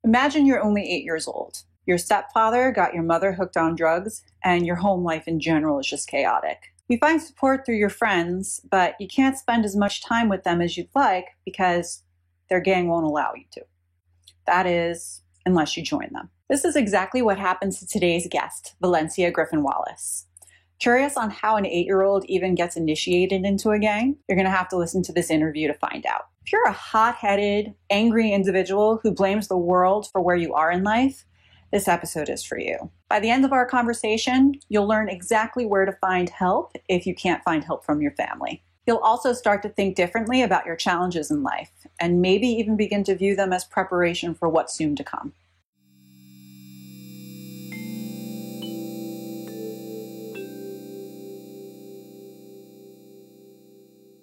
Imagine you're only 8 years old. Your stepfather got your mother hooked on drugs, and your home life in general is just chaotic. You find support through your friends, but you can't spend as much time with them as you'd like because their gang won't allow you to. That is, unless you join them. This is exactly what happens to today's guest, Valencia Griffin Wallace. Curious on how an 8-year-old even gets initiated into a gang? You're going to have to listen to this interview to find out. If you're a hot-headed, angry individual who blames the world for where you are in life, this episode is for you. By the end of our conversation, you'll learn exactly where to find help if you can't find help from your family. You'll also start to think differently about your challenges in life, and maybe even begin to view them as preparation for what's soon to come.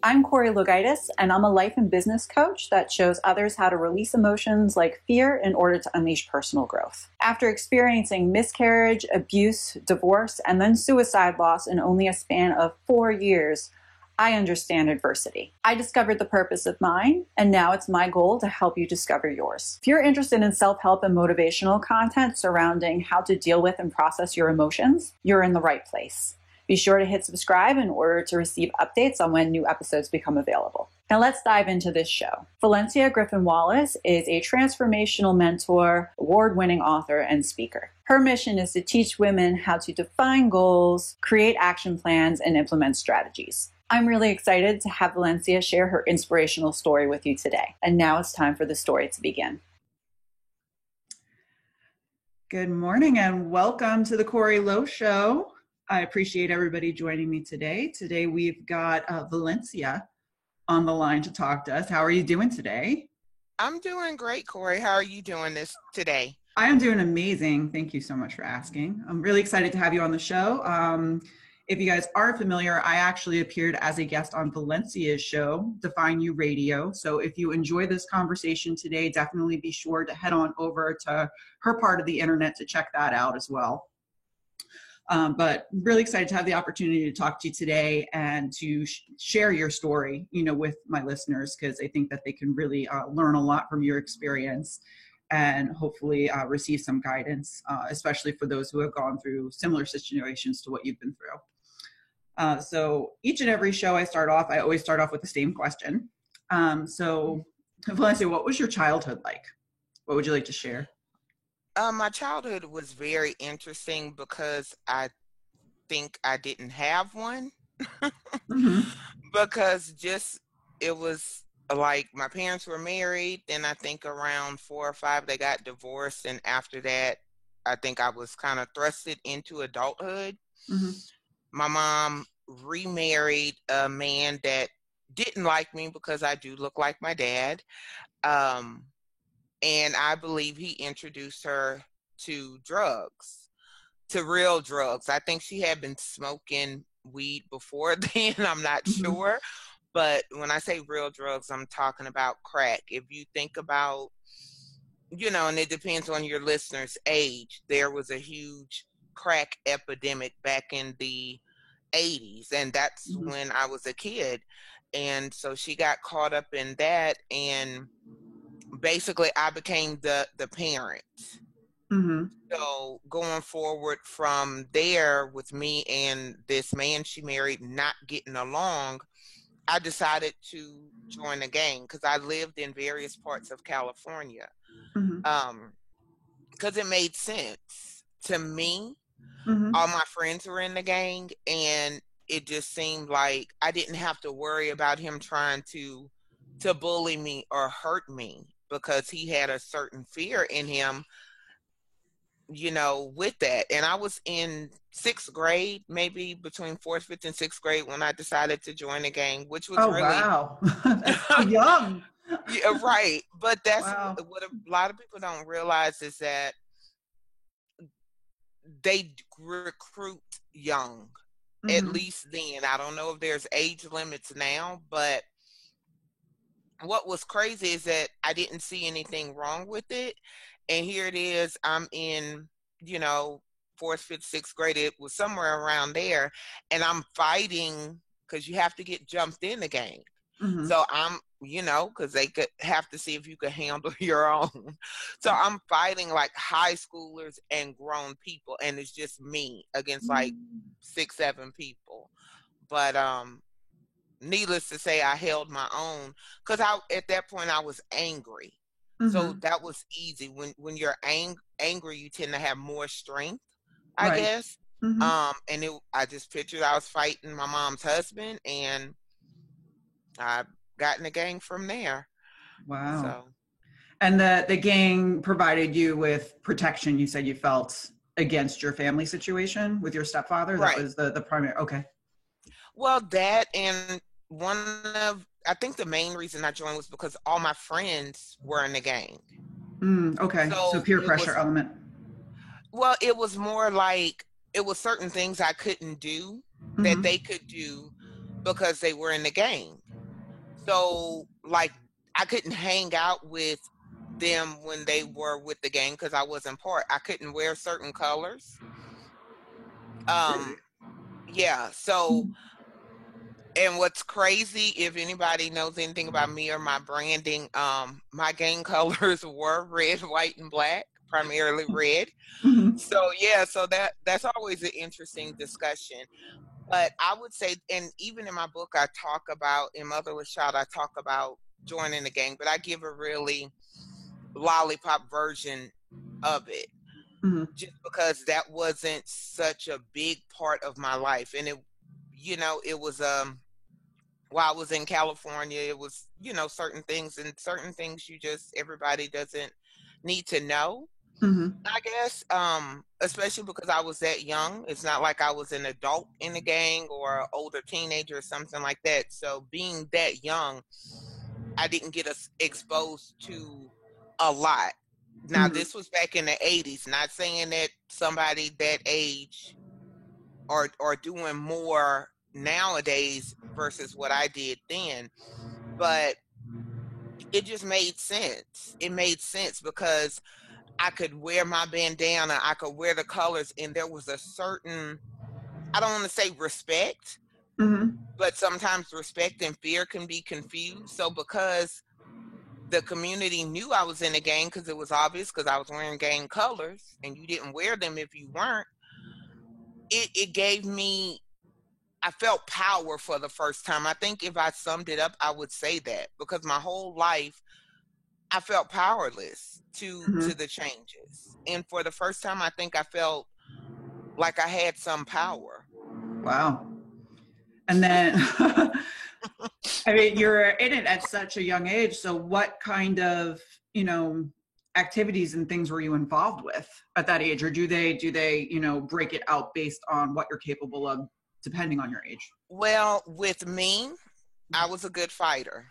I'm Corey Logaitis, and I'm a life and business coach that shows others how to release emotions like fear in order to unleash personal growth. After experiencing miscarriage, abuse, divorce, and then suicide loss in only a span of 4 years, I understand adversity. I discovered the purpose of mine, and now it's my goal to help you discover yours. If you're interested in self-help and motivational content surrounding how to deal with and process your emotions, you're in the right place. Be sure to hit subscribe in order to receive updates on when new episodes become available. Now let's dive into this show. Valencia Griffin Wallace is a transformational mentor, award-winning author, and speaker. Her mission is to teach women how to define goals, create action plans, and implement strategies. I'm really excited to have Valencia share her inspirational story with you today. And now it's time for the story to begin. Good morning and welcome to the Corey Lowe Show. I appreciate everybody joining me today. Today we've got Valencia on the line to talk to us. How are you doing today? I'm doing great, Corey. How are you doing this today? I am doing amazing. Thank you so much for asking. I'm really excited to have you on the show. If you guys aren't familiar, I actually appeared as a guest on Valencia's show, Define You Radio. So if you enjoy this conversation today, definitely be sure to head on over to her part of the internet to check that out as well. But really excited to have the opportunity to talk to you today and to share your story, with my listeners, because I think that they can really learn a lot from your experience and hopefully receive some guidance, especially for those who have gone through similar situations to what you've been through. So each and every show I always start off with the same question. So Valencia, what was your childhood like? What would you like to share? My childhood was very interesting because I think I didn't have one. Mm-hmm. Because it was like my parents were married, then I think around 4 or 5 they got divorced, and after that I think I was kind of thrusted into adulthood. Mm-hmm. My mom remarried a man that didn't like me because I do look like my dad. And I believe he introduced her to drugs, to real drugs. I think she had been smoking weed before then, I'm not sure. But when I say real drugs, I'm talking about crack. If you think about, and it depends on your listener's age, there was a huge crack epidemic back in the 80s, and that's when I was a kid. And so she got caught up in that, and basically I became the parent. Mm-hmm. So going forward from there, with me and this man she married not getting along, I decided to join a gang because I lived in various parts of California. Because it made sense to me. All my friends were in the gang, and it just seemed like I didn't have to worry about him trying to bully me or hurt me, because he had a certain fear in him, with that. And I was in 6th grade, maybe between 4th, 5th, and 6th grade when I decided to join a gang, which was wow. That's so young. Yeah, right. But that's wow. what a lot of people don't realize, is that they recruit young, at least then. I don't know if there's age limits now, but what was crazy is that I didn't see anything wrong with it. And here it is, I'm in, 4th, 5th, 6th grade, it was somewhere around there, and I'm fighting because you have to get jumped in the game. Mm-hmm. So I'm, because they could have to see if you could handle your own. So I'm fighting like high schoolers and grown people, and it's just me against like 6, 7 people. But needless to say, I held my own because at that point I was angry. So Mm-hmm. that was easy. When you're angry, you tend to have more strength, I Right. guess. Mm-hmm. And I just pictured I was fighting my mom's husband, and I got in the gang from there. Wow. So And the gang provided you with protection, you said you felt, against your family situation with your stepfather. That right. was the primary. Okay. Well, that and I think the main reason I joined was because all my friends were in the gang. Okay. So So peer pressure element. it was more like it was certain things I couldn't do that Mm-hmm. they could do because they were in the gang. So, like, I couldn't hang out with them when they were with the gang because I wasn't part. I couldn't wear certain colors. Really? Yeah. So, and what's crazy, if anybody knows anything about me or my branding, my gang colors were red, white, and black, primarily red. Mm-hmm. So yeah, so that's always an interesting discussion. But I would say, and even in my book, I talk about in Motherless Child, I talk about joining the gang, but I give a really lollipop version of it, Mm-hmm. just because that wasn't such a big part of my life, and it was while I was in California, it was certain things, and certain things you just everybody doesn't need to know, Mm-hmm. I guess, especially because I was that young. It's not like I was an adult in the gang or an older teenager or something like that. So being that young, I didn't get exposed to a lot. Now, Mm-hmm. this was back in the 80s, not saying that somebody that age are doing more nowadays versus what I did then, but it just made sense. It made sense because I could wear my bandana, I could wear the colors, and there was a certain, I don't want to say respect, Mm-hmm. but sometimes respect and fear can be confused. So because the community knew I was in a gang, because it was obvious because I was wearing gang colors and you didn't wear them if you weren't, it gave me, I felt power for the first time. I think if I summed it up, I would say that because my whole life I felt powerless to Mm-hmm. the changes. And for the first time, I think I felt like I had some power. Wow. And then, I mean, you're in it at such a young age. So what kind of, activities and things were you involved with at that age? Or do they, break it out based on what you're capable of depending on your age? Well, with me, I was a good fighter.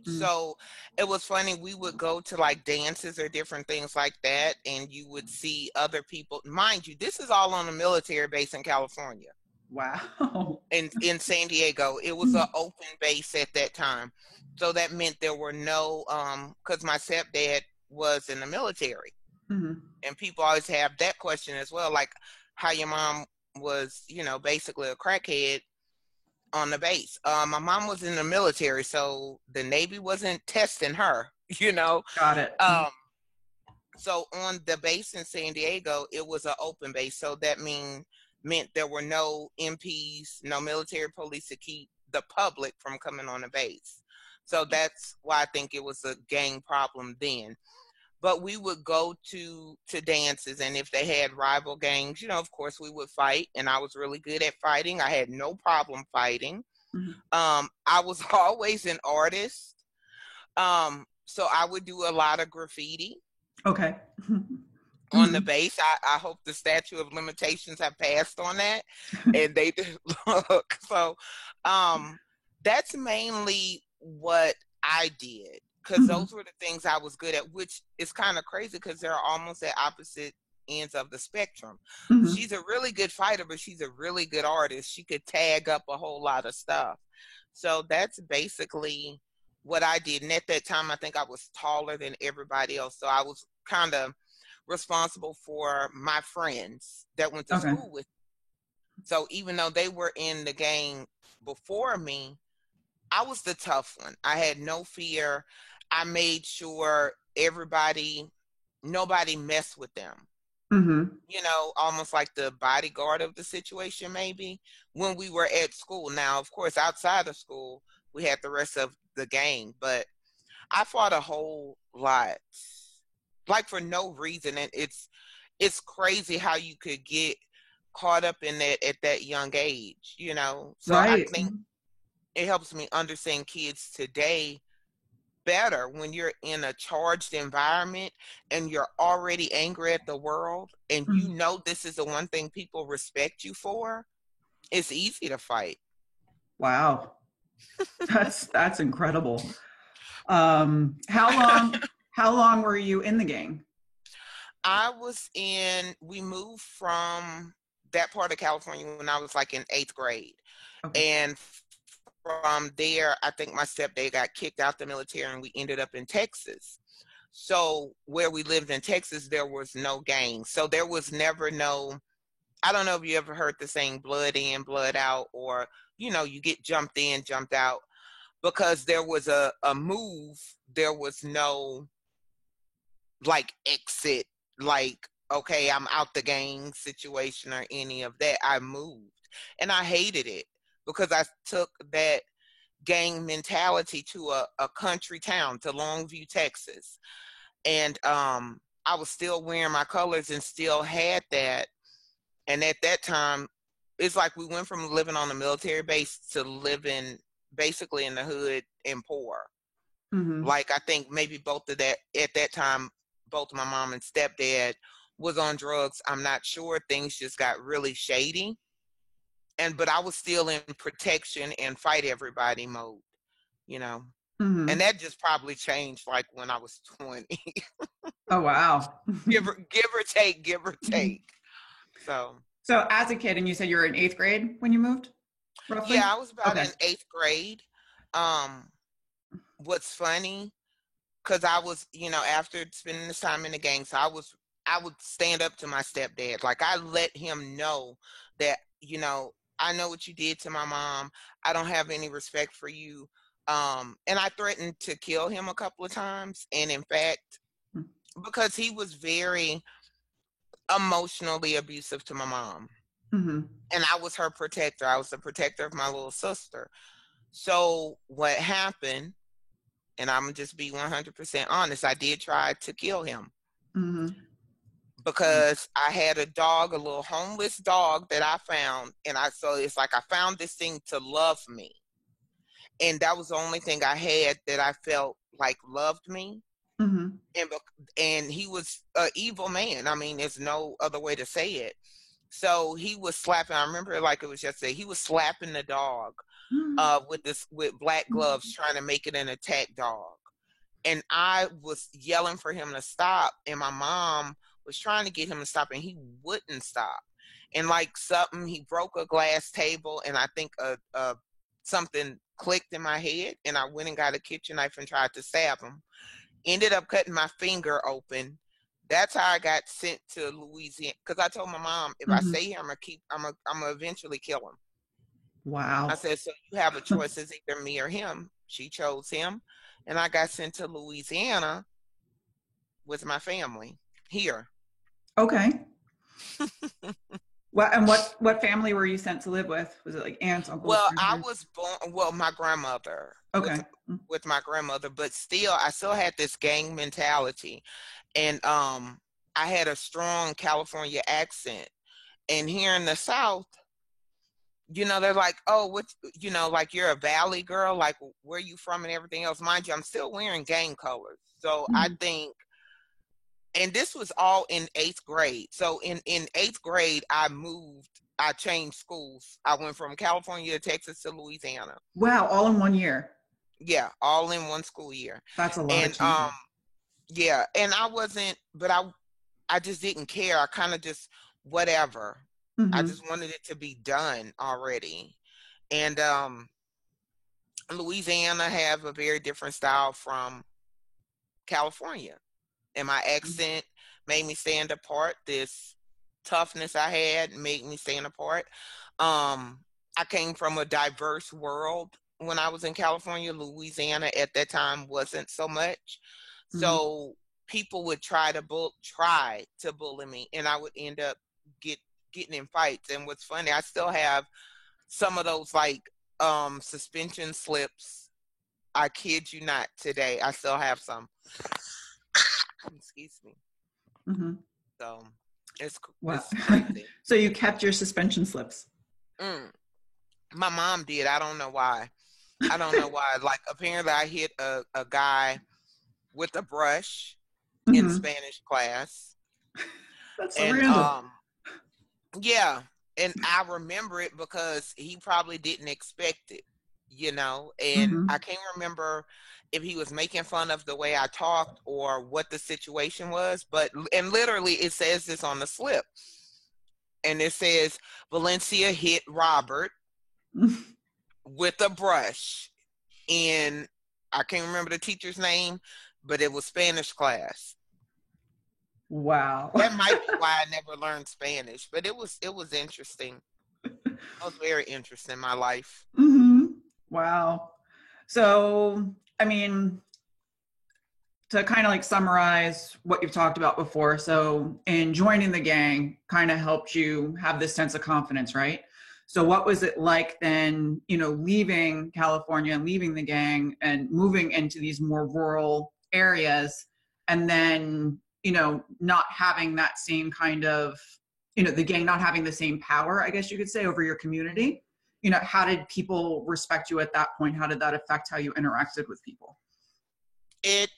Mm. So it was funny. We would go to like dances or different things like that, and you would see other people. Mind you, this is all on a military base in California. Wow. In San Diego, it was an open base at that time. So that meant there were no, because my stepdad was in the military. Mm-hmm. And people always have that question as well, like how your mom was, basically a crackhead on the base. My mom was in the military, so the Navy wasn't testing her, you know. Got it. Um, so on the base in San Diego, it was an open base. So that meant there were no MPs, no military police to keep the public from coming on the base. So that's why I think it was a gang problem then. But we would go to dances, and if they had rival gangs, of course we would fight, and I was really good at fighting. I had no problem fighting. Mm-hmm. I was always an artist. So I would do a lot of graffiti Okay. on the base. I hope the statute of limitations have passed on that, and they did. Look. So that's mainly what I did, because Mm-hmm. those were the things I was good at, which is kind of crazy because they're almost at opposite ends of the spectrum. Mm-hmm. She's a really good fighter, but she's a really good artist. She could tag up a whole lot of stuff. So that's basically what I did. And at that time, I think I was taller than everybody else. So I was kind of responsible for my friends that went to Okay. school with me. So even though they were in the gang before me, I was the tough one. I had no fear. I made sure nobody messed with them. Mm-hmm. Almost like the bodyguard of the situation, maybe, when we were at school. Now, of course, outside of school, we had the rest of the gang, but I fought a whole lot, like for no reason. And it's crazy how you could get caught up in that at that young age. So I Right. think it helps me understand kids today better when you're in a charged environment and you're already angry at the world and Mhm. this is the one thing people respect you for. It's easy to fight. Wow. That's incredible. How long were you in the gang? We moved from that part of California when I was like in 8th grade. Okay. And from there, I think my stepdad got kicked out the military and we ended up in Texas. So where we lived in Texas, there was no gang. So there was never no, I don't know if you ever heard the saying blood in, blood out, or, you get jumped in, jumped out. Because there was a move, there was no like exit, like, okay, I'm out the gang situation or any of that. I moved and I hated it because I took that gang mentality to a country town, to Longview, Texas. And I was still wearing my colors and still had that. And at that time, it's like we went from living on a military base to living basically in the hood and poor. Mm-hmm. Like I think maybe both of that at that time, both my mom and stepdad was on drugs. I'm not sure. Things just got really shady. But I was still in protection and fight everybody mode, you know. And Mm-hmm. that just probably changed like when I was 20. Oh, wow. Give or take, give or take. So So as a kid, and you said you were in 8th grade when you moved, roughly? yeah, I was about Okay. in 8th grade. Um, what's funny, because I was, after spending this time in the gang, so I would stand up to my stepdad. Like I let him know that, I know what you did to my mom. I don't have any respect for you. And I threatened to kill him a couple of times. And in fact, because he was very emotionally abusive to my mom. Mm-hmm. And I was her protector. I was the protector of my little sister. So what happened, and I'm gonna just be 100% honest, I did try to kill him Mm-hmm. because I had a dog, a little homeless dog that I found, and so it's like I found this thing to love me, and that was the only thing I had that I felt like loved me. Mm-hmm. And he was an evil man. I mean, there's no other way to say it. So he was slapping. I remember it like it was yesterday. He was slapping the dog with black gloves, trying to make it an attack dog. And I was yelling for him to stop, and my mom was trying to get him to stop, and he wouldn't stop. And like something, he broke a glass table, and I think something clicked in my head, and I went and got a kitchen knife and tried to stab him. Ended up cutting my finger open. That's how I got sent to Louisiana. Because I told my mom, if I Mm-hmm. stay here, I'm gonna eventually kill him. I Wow. said, so you have a choice. It's either me or him. She chose him. And I got sent to Louisiana with my family here. Okay. What family were you sent to live with? Was it like aunts, uncles, Well, I grandparents? was born, my grandmother, Okay. with my grandmother, but still, I still had this gang mentality. And I had a strong California accent. And here in the South, they're like, oh, what, like you're a Valley girl, like where you from and everything else. Mind you, I'm still wearing gang colors. So I Mm-hmm. think, and this was all in 8th grade. So in 8th grade, I changed schools. I went from California to Texas to Louisiana. Wow, all in one year. Yeah, all in one school year. That's a lot of And changes. yeah, and I wasn't, but I just didn't care. I kind of just whatever. I Mm-hmm. just wanted it to be done already. And Louisiana have a very different style from California. And my accent made me stand apart. This toughness I had made me stand apart. I came from a diverse world. when I was in California. Louisiana at that time wasn't so much. Mhm. So people would try to bully me, and I would end up getting in fights. And what's funny, I still have some of those like suspension slips. I kid you not, today I still have some. Excuse me. Mhm. So it's Wow. it's crazy. So you kept your suspension slips. My mom did. I don't know why. I don't know why. Like, apparently I hit a guy with a brush in Mhm. Spanish class. That's so And random. yeah, and I remember it because he probably didn't expect it, you know, and I Mhm. can't remember if he was making fun of the way I talked or what the situation was, but and literally it says this on the slip. And it says Valencia hit Robert with a brush in, I can't remember the teacher's name, but it was Spanish class. Wow. That might be why I never learned Spanish, but it was interesting. It was very interesting in my life. Mhm. Wow. So, I mean, to kind of like summarize what you've talked about before, so in joining the gang kind of helped you have this sense of confidence, right? So what was it like then, leaving California and leaving the gang and moving into these more rural areas, and then, not having that same kind of, the gang not having the same power, I guess you could say, over your community? How did people respect you at that point? How did that affect how you interacted with people? It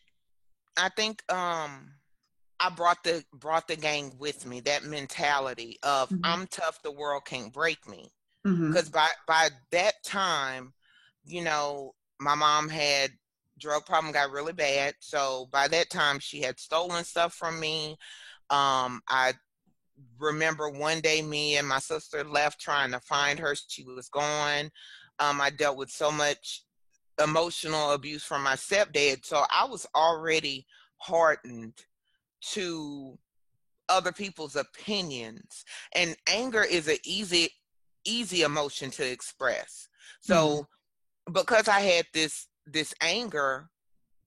I think I brought the gang with me, that mentality of Mm-hmm. I'm tough, the world can't break me. Mm-hmm. Because by that time, my mom had drug problem, got really bad. So by that time she had stolen stuff from me. I remember one day me and my sister left trying to find her. She was gone. I dealt with so much emotional abuse from my stepdad. So I was already hardened to other people's opinions. And anger is an easy emotion to express. Mm-hmm. So because I had this anger,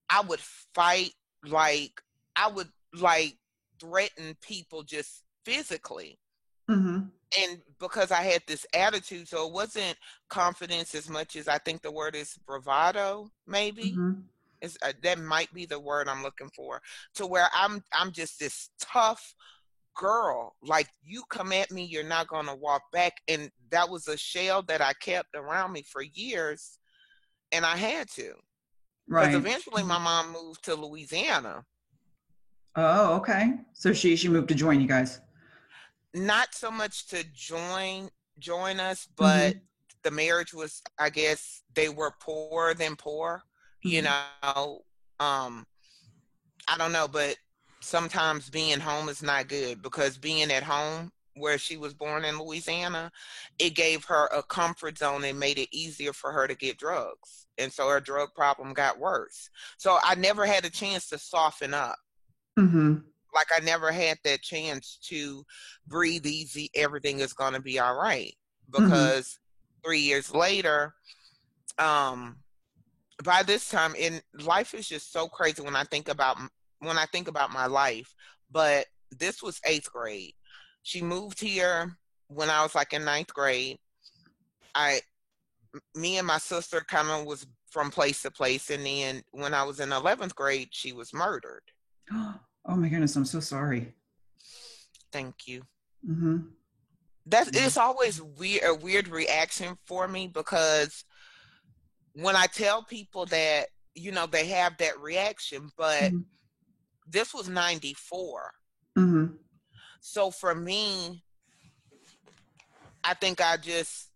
I would fight, like I would like threaten people just physically. Mm-hmm. And because I had this attitude, so it wasn't confidence as much as I think the word is bravado, maybe. Mm-hmm. That might be the word I'm looking for, to where I'm just this tough girl. Like, you come at me, you're not going to walk back. And that was a shell that I kept around me for years, and I had to, because Right. eventually my mom moved to Louisiana. Oh, okay. So she moved to join you guys. Not so much to join us, but Mm-hmm. the marriage was, I guess they were poorer than poor, you Mm-hmm. know. um I don't know, but sometimes being home is not good, because being at home where she was born in Louisiana, it gave her a comfort zone and made it easier for her to get drugs. And so her drug problem got worse. So I never had a chance to soften up. Mm-hmm. Like, I never had that chance to breathe easy. Everything is going to be all right. Mm-hmm. Because 3 years later, um, by this time, in life is just so crazy when I think about my life. But this was eighth grade. She moved here when I was like in ninth grade. I, me and my sister kind of was from place to place, and then when I was in 11th grade, she was murdered. Oh my goodness, I'm so sorry. Thank you. Mm-hmm. It's always a weird reaction for me, because when I tell people that, they have that reaction, but Mm-hmm. this was 94. Mm-hmm. So for me, I think I just,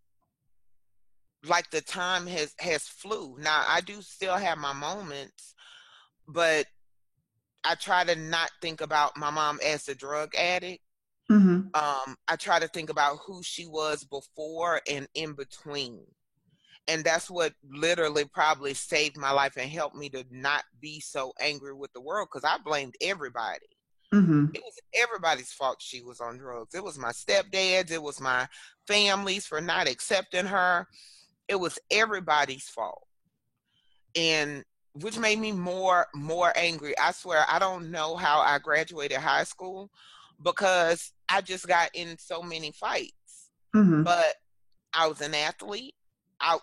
like, the time has flew. Now I do still have my moments, but I try to not think about my mom as a drug addict. Mm-hmm. I try to think about who she was before and in between. And that's what literally probably saved my life and helped me to not be so angry with the world, because I blamed everybody. Mm-hmm. It was everybody's fault she was on drugs. It was my stepdad's, it was my family's for not accepting her. it was everybody's fault. And which made me more angry. I swear, I don't know how I graduated high school because I just got in so many fights. Mm-hmm. But I was an athlete.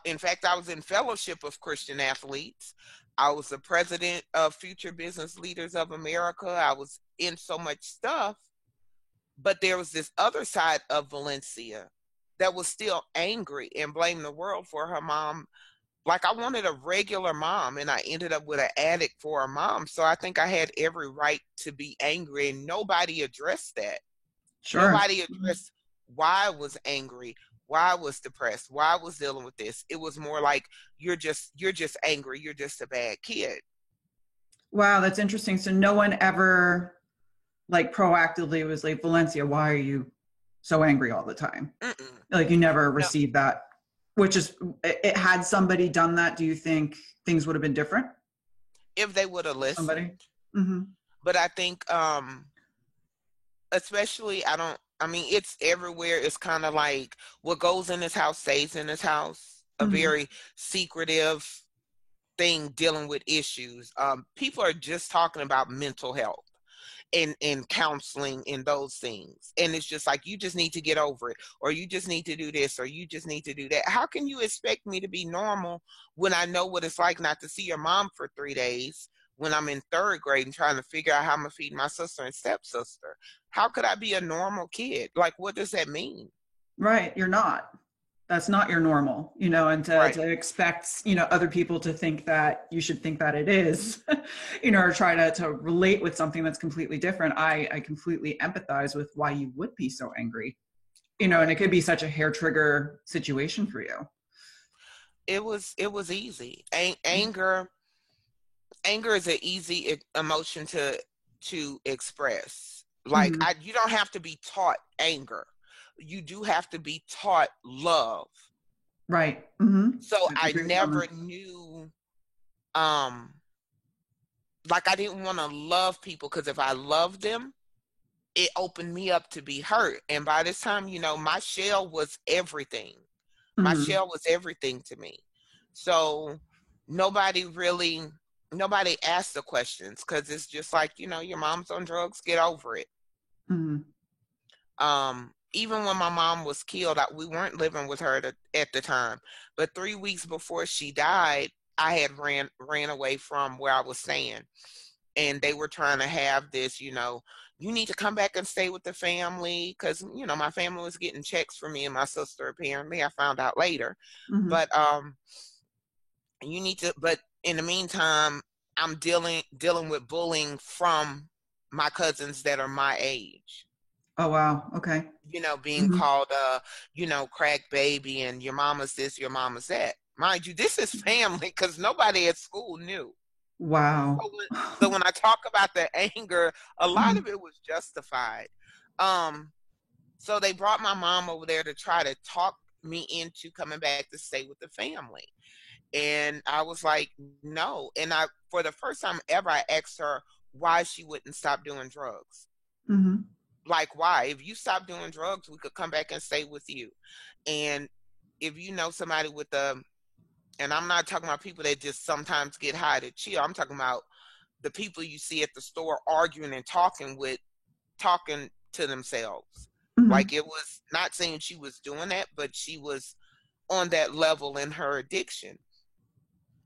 In fact, I was in Fellowship of Christian Athletes. I was the president of Future Business Leaders of America. I was in so much stuff. But there was this other side of Valencia that was still angry and blamed the world for her mom. Like, I wanted a regular mom, and I ended up with an addict for a mom. So I think I had every right to be angry, and nobody addressed that. Sure. Nobody addressed why I was angry, why I was depressed, why I was dealing with this. It was more like, you're just angry. You're just a bad kid. Wow, that's interesting. So no one ever like proactively was like, Valencia, why are you so angry all the time? Mm-mm. Like, you never received that, which is, it had somebody done that, do you think things would have been different? If they would have listened. Somebody? Mm-hmm. But I think, especially, it's everywhere. It's kind of like what goes in this house stays in this house. A very secretive thing dealing with issues. People are just talking about mental health and counseling and those things. And it's just like, you just need to get over it, or you just need to do this, or you just need to do that. How can you expect me to be normal when I know what it's like not to see your mom for 3 days when I'm in 3rd grade and trying to figure out how I'm going to feed my sister and stepsister? How could I be a normal kid? Like, what does that mean? Right. You're not. That's not your normal, and to expect, other people to think that you should think that it is, or try to relate with something that's completely different. I completely empathize with why you would be so angry, and it could be such a hair trigger situation for you. It was easy. Anger is an easy emotion to express. Like, you don't have to be taught anger. You do have to be taught love. Right. Mm-hmm. So I never knew, like, I didn't want to love people, because if I loved them, it opened me up to be hurt. And by this time, my shell was everything. My shell was everything to me. So nobody asked the questions, because it's just like, your mom's on drugs, get over it. Even when my mom was killed, we weren't living with her at the time. But 3 weeks before she died, I had ran away from where I was staying. And they were trying to have this, you need to come back and stay with the family, because, my family was getting checks for me and my sister, apparently. I found out later. But you need to, but in the meantime, I'm dealing with bullying from my cousins that are my age. Oh, wow. Okay. Being called, crack baby, and your mama's this, your mama's that. Mind you, this is family, because nobody at school knew. Wow. So when I talk about the anger, a lot of it was justified. So they brought my mom over there to try to talk me into coming back to stay with the family. And I was like, no. And for the first time ever, I asked her why she wouldn't stop doing drugs. Like, why? If you stop doing drugs, we could come back and stay with you. And if you know somebody with and I'm not talking about people that just sometimes get high to chill. I'm talking about the people you see at the store arguing and talking to themselves. Like, it was not saying she was doing that, but she was on that level in her addiction.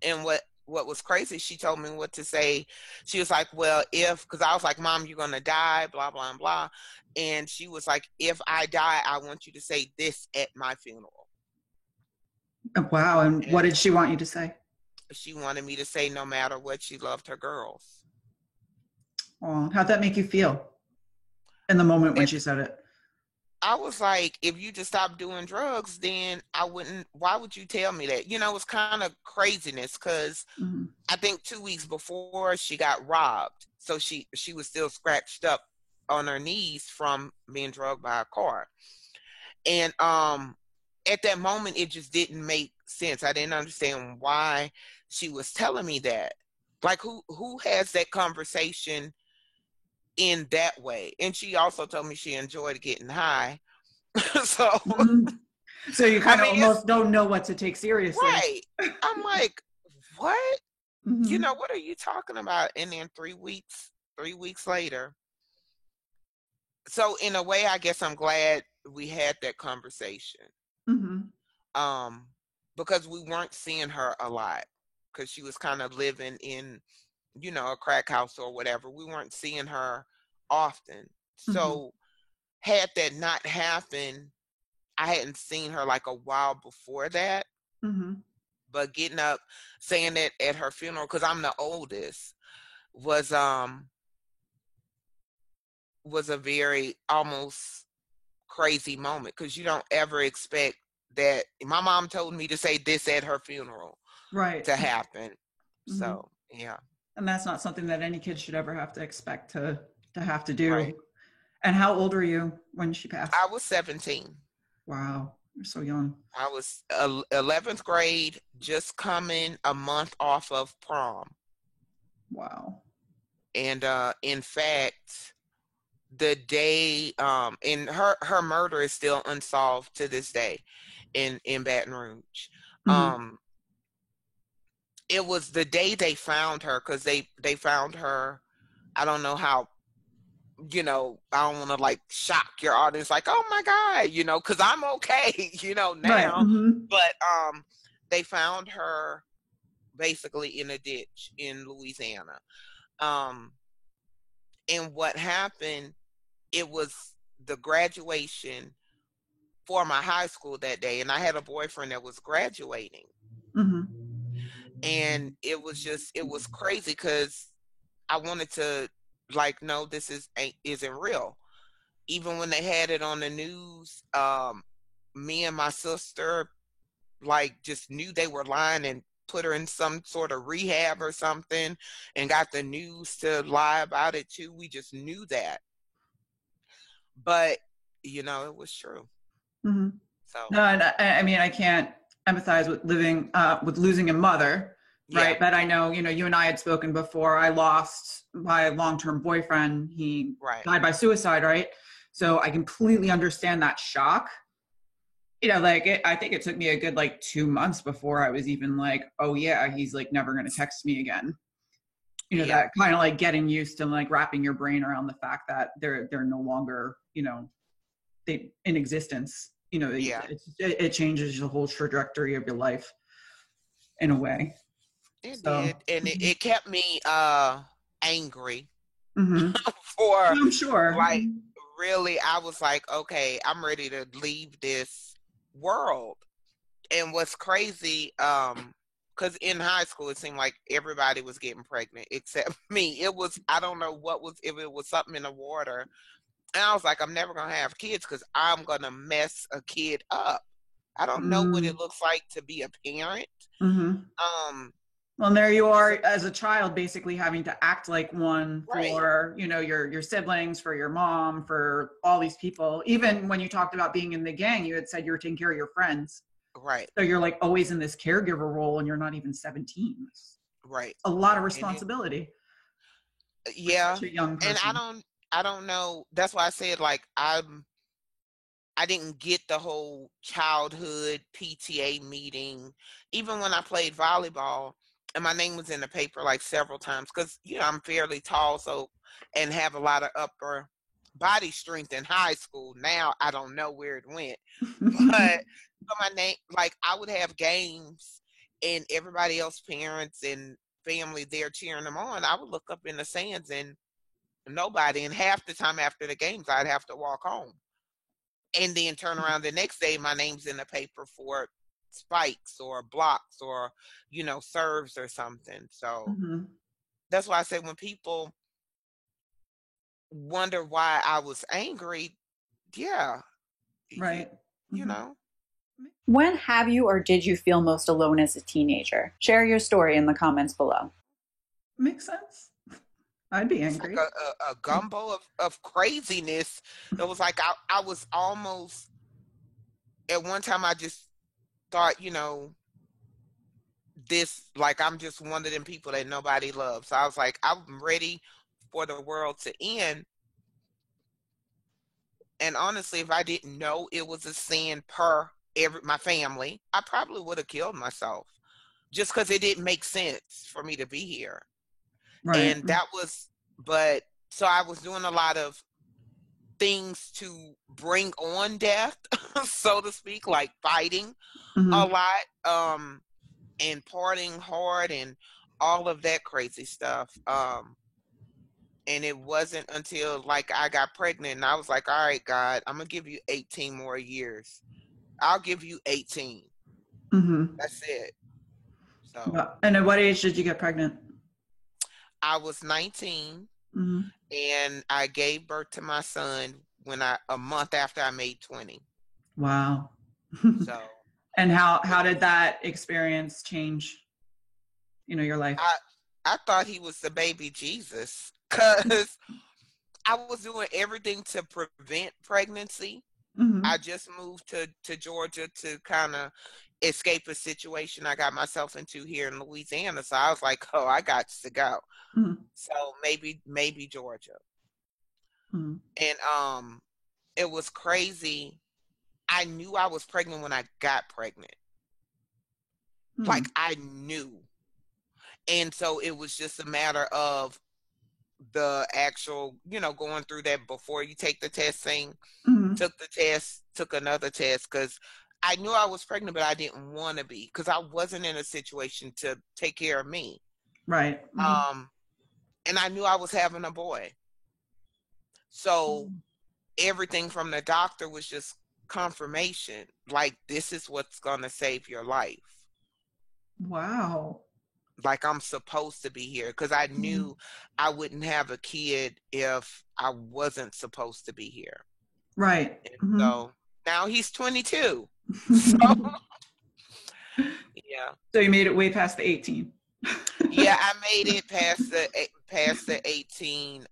And what was crazy, she told me what to say. She was like, well, because I was like, Mom, you're going to die, blah, blah, blah. And she was like, if I die, I want you to say this at my funeral. Wow. And what did she want you to say? She wanted me to say, no matter what, she loved her girls. Oh, how'd that make you feel in the moment when she said it? I was like, if you just stop doing drugs, then why would you tell me that? It's kind of craziness, because I think 2 weeks before she got robbed. So she was still scratched up on her knees from being drugged by a car. And at that moment, it just didn't make sense. I didn't understand why she was telling me that. Like, who has that conversation in that way? And she also told me she enjoyed getting high. So So you kind I of mean, almost don't know what to take seriously. right. I'm like, what? You Mm-hmm. know, what are you talking about? And then 3 weeks later. So in a way, I guess I'm glad we had that conversation. Mm-hmm. Um, because we weren't seeing her a lot because she was kind of living in, a crack house or whatever. We weren't seeing her often. Mm-hmm. So had that not happened, I hadn't seen her like a while before that. Mm-hmm. But getting up, saying that at her funeral, because I'm the oldest, was a very almost crazy moment because you don't ever expect that. My mom told me to say this at her funeral Right. to happen. Mm-hmm. So yeah, And that's not something that any kid should ever have to expect to have to do. right. And how old were you when she passed? I was 17. Wow, you're so young. I was 11th grade, just coming a month off of prom. Wow. And in fact, the day and her murder is still unsolved to this day in Baton Rouge. Mm-hmm. Um it was the day they found her because they found her. I don't know how, I don't want to like shock your audience, like, oh my God, because I'm okay, Right. now. Mm-hmm. But they found her basically in a ditch in Louisiana. Um, and what happened, it was the graduation for my high school that day, and I had a boyfriend that was graduating. Mm-hmm. And it was crazy because I wanted to, like, no, this isn't real. Even when they had it on the news, me and my sister like just knew they were lying and put her in some sort of rehab or something and got the news to lie about it too. We just knew that. But it was true. Mm-hmm. So No, and I mean, I can't empathize with with losing a mother, yeah, right? But I know, you and I had spoken before. I lost my long-term boyfriend. He right. died by suicide, right? So I completely understand that shock. I think it took me a good like 2 months before I was even like, oh yeah, he's like never going to text me again. Yeah. That kind of like getting used to like wrapping your brain around the fact that they're no longer, they in existence. Yeah. It changes the whole trajectory of your life in a way. It So did. And it kept me angry mm-hmm. for I'm sure. like really. I was like, okay, I'm ready to leave this world. And what's crazy, because in high school it seemed like everybody was getting pregnant except me. I don't know if it was something in the water. And I was like, I'm never gonna have kids because I'm gonna mess a kid up. I don't know what it looks like to be a parent. Mm-hmm. Well, and there you are as a child, basically having to act like one right. for, your siblings, for your mom, for all these people. Even when you talked about being in the gang, you had said you were taking care of your friends. Right. So you're like always in this caregiver role and you're not even 17. Right. A lot of responsibility. Yeah. For such a young person. And I don't know. That's why I said like I didn't get the whole childhood PTA meeting. Even when I played volleyball and my name was in the paper like several times because I'm fairly tall, so and have a lot of upper body strength in high school. Now I don't know where it went. But my name, like I would have games and everybody else, parents and family there cheering them on. I would look up in the stands and nobody. And half the time after the games, I'd have to walk home. And then turn around the next day, my name's in the paper for spikes or blocks or, serves or something. So that's why I say when people wonder why I was angry, yeah. Right. You know. When have you or did you feel most alone as a teenager? Share your story in the comments below. Makes sense. I'd be angry. It's like a gumbo of craziness. It was like I was almost, at one time I just thought, this, like I'm just one of them people that nobody loves. So I was like, I'm ready for the world to end. And honestly, if I didn't know it was a sin per my family, I probably would have killed myself just because it didn't make sense for me to be here. Right. And that was, but so I was doing a lot of things to bring on death, so to speak, like fighting a Mm-hmm. lot, and partying hard and all of that crazy stuff. And it wasn't until like I got pregnant and I was like, all right, God, I'm gonna give you 18 more years. I'll give you 18. Mm-hmm. That's it. So Well, and at what age did you get pregnant? I was 19 Mm-hmm. and I gave birth to my son when a month after I made 20. Wow. So And how did that experience change, your life? I thought he was the baby Jesus because I was doing everything to prevent pregnancy. I Mm-hmm. just moved to Georgia to kind of escape a situation I got myself into here in Louisiana. So I was like, oh, I got to go. Mm-hmm. So maybe Georgia. Mm-hmm. And it was crazy. I knew I was pregnant when I got pregnant. Mm-hmm. Like I knew. And so it was just a matter of the actual, going through that before you take the test thing. Mm-hmm. Took the test, took another test because I knew I was pregnant, but I didn't want to be because I wasn't in a situation to take care of me. Right. Mm-hmm. And I knew I was having a boy. So everything from the doctor was just confirmation. Like, this is what's going to save your life. Wow. Like, I'm supposed to be here because I Mm-hmm. knew I wouldn't have a kid if I wasn't supposed to be here. Right. And Mm-hmm. so now he's 22. So, yeah. So you made it way past the 18. Yeah, I made it past the 18.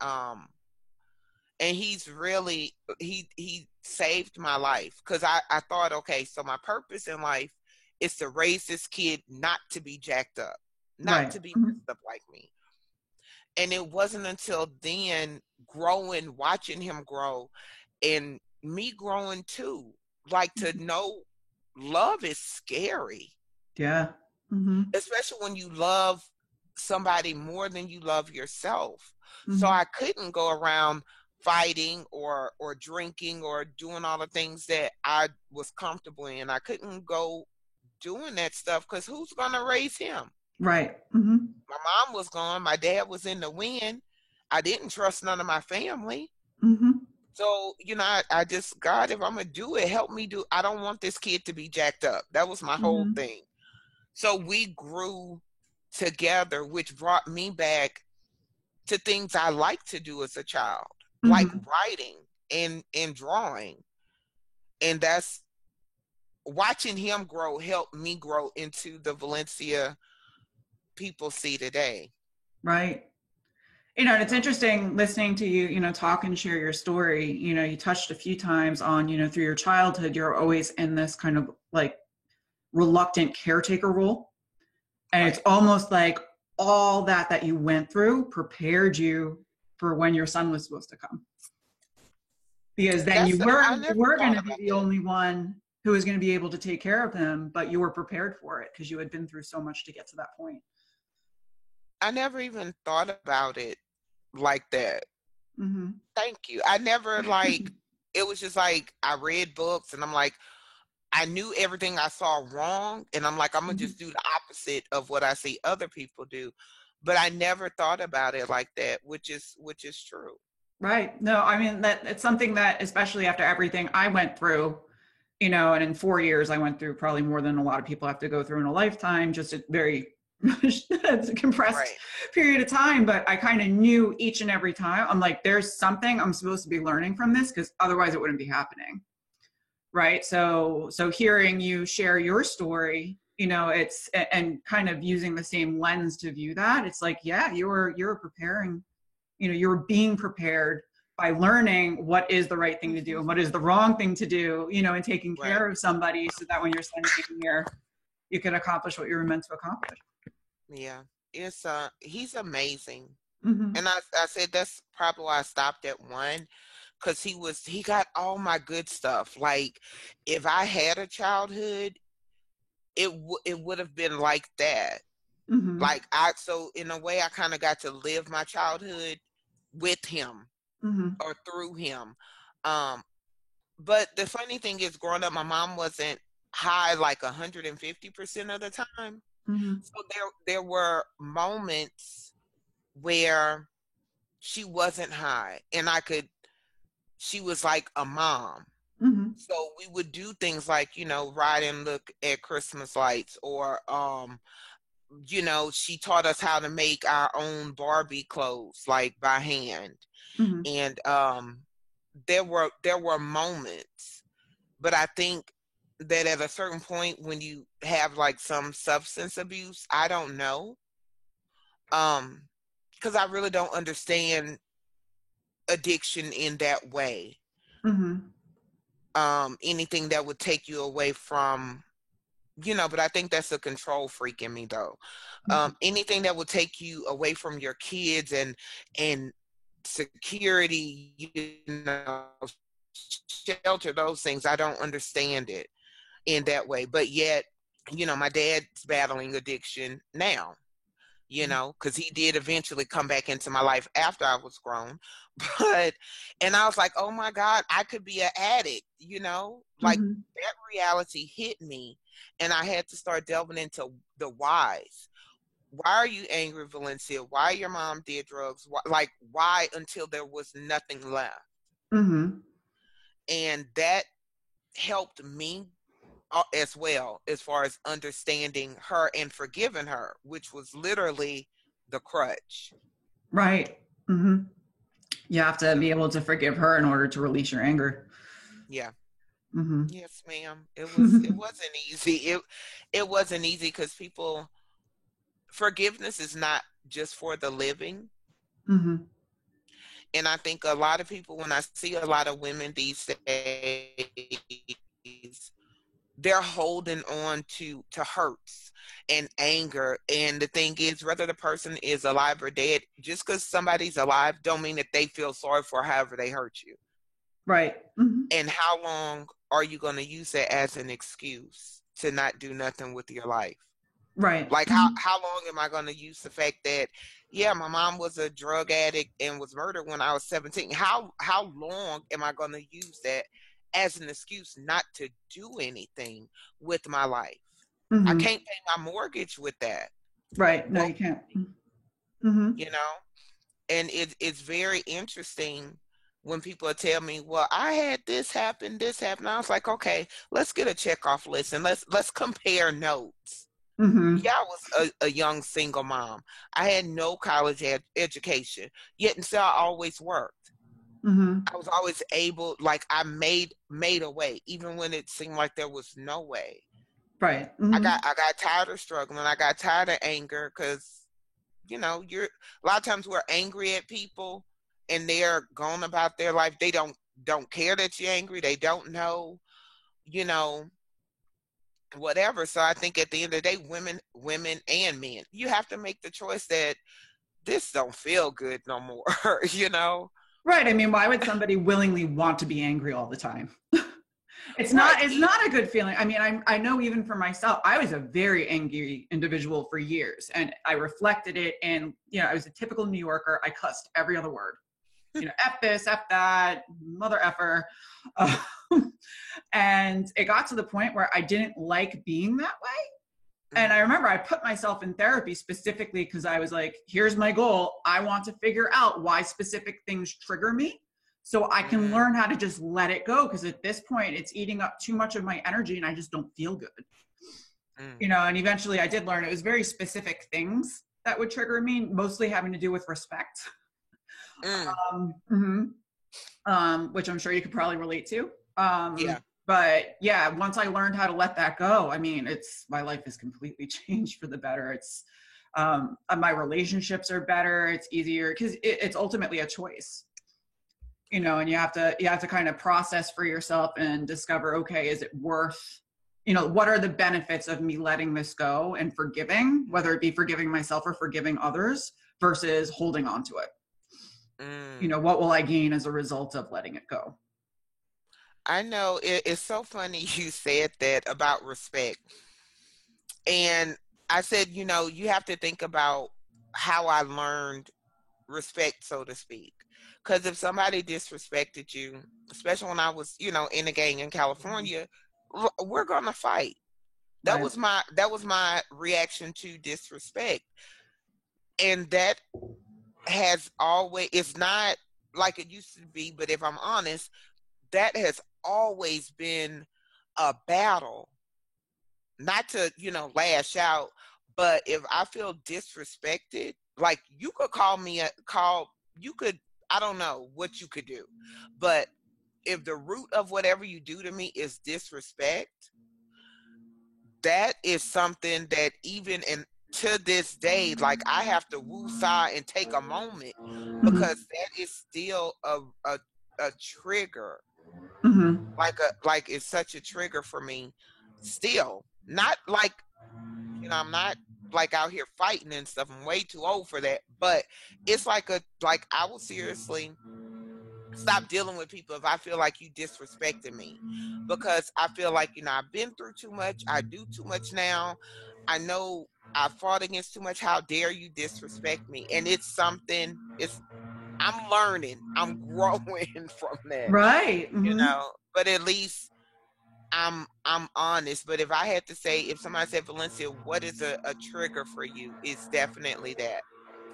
And he saved my life because I thought, okay, so my purpose in life is to raise this kid not to be jacked up, not Right. to be Mm-hmm. messed up like me. And it wasn't until then watching him grow and me growing too, like to know love is scary, Yeah. Mm-hmm. especially when you love somebody more than you love yourself. So Mm-hmm. I couldn't go around fighting or drinking or doing all the things that I was comfortable in. I couldn't go doing that stuff because who's going to raise him? Right. Mm-hmm. My mom was gone. My dad was in the wind. I didn't trust none of my family. Mm-hmm. So, I just, God, if I'm going to do it, help me do. I don't want this kid to be jacked up. That was my whole Mm-hmm. thing. So we grew together, which brought me back to things I liked to do as a child, like Mm-hmm. writing and drawing. And that's watching him grow helped me grow into the Valencia people see today. Right. And it's So, interesting listening to you, talk and share your story. You touched a few times on, through your childhood, you're always in this kind of like reluctant caretaker role. And it's right. almost like all that you went through prepared you for when your son was supposed to come. Because then I you never were going thought to be about the that. only one who was going to be able to take care of him, but you were prepared for it because you had been through so much to get to that point. I never even thought about it like that. Mm-hmm. Thank you. I never it was just like I read books and I'm like, I knew everything I saw wrong, and I'm like, I'm gonna Mm-hmm. just do the opposite of what I see other people do. But I never thought about it like that, which is true. Right. No, I mean that it's something that, especially after everything I went through, and in 4 years, I went through probably more than a lot of people have to go through in a lifetime, just a very compressed Right. period of time. But I kind of knew each and every time, I'm like, there's something I'm supposed to be learning from this because otherwise it wouldn't be happening. Right. So hearing you share your story, it's, and kind of using the same lens to view that, it's like, yeah, you're preparing, you're being prepared by learning what is the right thing to do and what is the wrong thing to do, and taking Right. care of somebody so that when your son came here, you can accomplish what you were meant to accomplish. Yeah. It's he's amazing. Mm-hmm. And I said that's probably why I stopped at one, because he got all my good stuff. Like, if I had a childhood, it would have been like that. Mm-hmm. Like, so in a way, I kind of got to live my childhood with him Mm-hmm. or through him. But the funny thing is, growing up, my mom wasn't high like 150% of the time. Mm-hmm. So there were moments where she wasn't high, and she was like a mom. Mm-hmm. So we would do things like, ride and look at Christmas lights, or she taught us how to make our own Barbie clothes, like by hand. Mm-hmm. And there were moments, but I think that at a certain point, when you have like some substance abuse, I don't know, because I really don't understand addiction in that way. Mm-hmm. Anything that would take you away from, but I think that's a control freak in me, though. Anything that would take you away from your kids and security, shelter, those things, I don't understand it in that way. But yet, my dad's battling addiction now, because he did eventually come back into my life after I was grown. And I was like, oh my God, I could be an addict, like Mm-hmm. that reality hit me, and I had to start delving into the whys. Why are you angry, Valencia? Why your mom did drugs? Why until there was nothing left? Mm-hmm. And that helped me as well, as far as understanding her and forgiving her, which was literally the crutch. Right. Mm-hmm. You have to be able to forgive her in order to release your anger. Yeah. Mm-hmm. Yes, ma'am. It wasn't easy. It wasn't easy, because forgiveness is not just for the living. Mm-hmm. And I think a lot of people, when I see a lot of women these days, they're holding on to hurts and anger. And the thing is, whether the person is alive or dead, just because somebody's alive don't mean that they feel sorry for however they hurt you. Right. Mm-hmm. And how long are you going to use that as an excuse to not do nothing with your life? Right. Like, Mm-hmm. how long am I going to use the fact that, yeah, my mom was a drug addict and was murdered when I was 17? How long am I going to use that as an excuse not to do anything with my life? Mm-hmm. I can't pay my mortgage with that. Right. No, you can't. Mm-hmm. And it's very interesting when people tell me, well, I had this happen. I was like, okay, let's get a checkoff list and let's compare notes. Mm-hmm. Yeah, I was a young single mom. I had no college education, yet and still I always worked. Mm-hmm. I was always able, like, I made a way, even when it seemed like there was no way. Right. Mm-hmm. I got tired of struggling. I got tired of anger, because a lot of times we're angry at people and they're going about their life. They don't care that you're angry. They don't know, whatever. So I think at the end of the day, women and men, you have to make the choice that this don't feel good no more, Right. I mean, why would somebody willingly want to be angry all the time? It's not a good feeling. I mean, I know even for myself, I was a very angry individual for years, and I reflected it. And, I was a typical New Yorker. I cussed every other word, F this, F that, mother effer. And it got to the point where I didn't like being that way. And I remember I put myself in therapy specifically because I was like, here's my goal. I want to figure out why specific things trigger me, so I can learn how to just let it go. Because at this point, it's eating up too much of my energy and I just don't feel good. And eventually I did learn it was very specific things that would trigger me, mostly having to do with respect. Which I'm sure you could probably relate to. Yeah. But yeah, once I learned how to let that go, I mean, my life is completely changed for the better. It's, my relationships are better. It's easier because it's ultimately a choice, and you have to kind of process for yourself and discover, okay, is it worth, what are the benefits of me letting this go and forgiving, whether it be forgiving myself or forgiving others versus holding on to it. You know, what will I gain as a result of letting it go? I know it's so funny you said that about respect. And I said, you know, you have to think about how I learned respect, so to speak. Because if somebody disrespected you, especially when I was, you know, in a gang in California, we're gonna fight. Right. That was my reaction to disrespect. And that has always, it's not like it used to be, but if I'm honest, that has always been a battle. Not to, you know, lash out, but if I feel disrespected, like you could you could, I don't know what you could do, but if the root of whatever you do to me is disrespect, that is something that even in to this day, like I have to woo-saw and take a moment because that is still a trigger. Like it's such a trigger for me still. Not like, you know, I'm not like out here fighting and stuff. I'm way too old for that. But it's like I will seriously stop dealing with people if I feel like you disrespected me. Because I feel like, you know, I've been through too much. I do too much now. I know I fought against too much. How dare you disrespect me? And it's something, I'm learning. I'm growing from that. Right. You know, but at least I'm honest. But if I had to say, if somebody said, Valencia, what is a trigger for you? It's definitely that.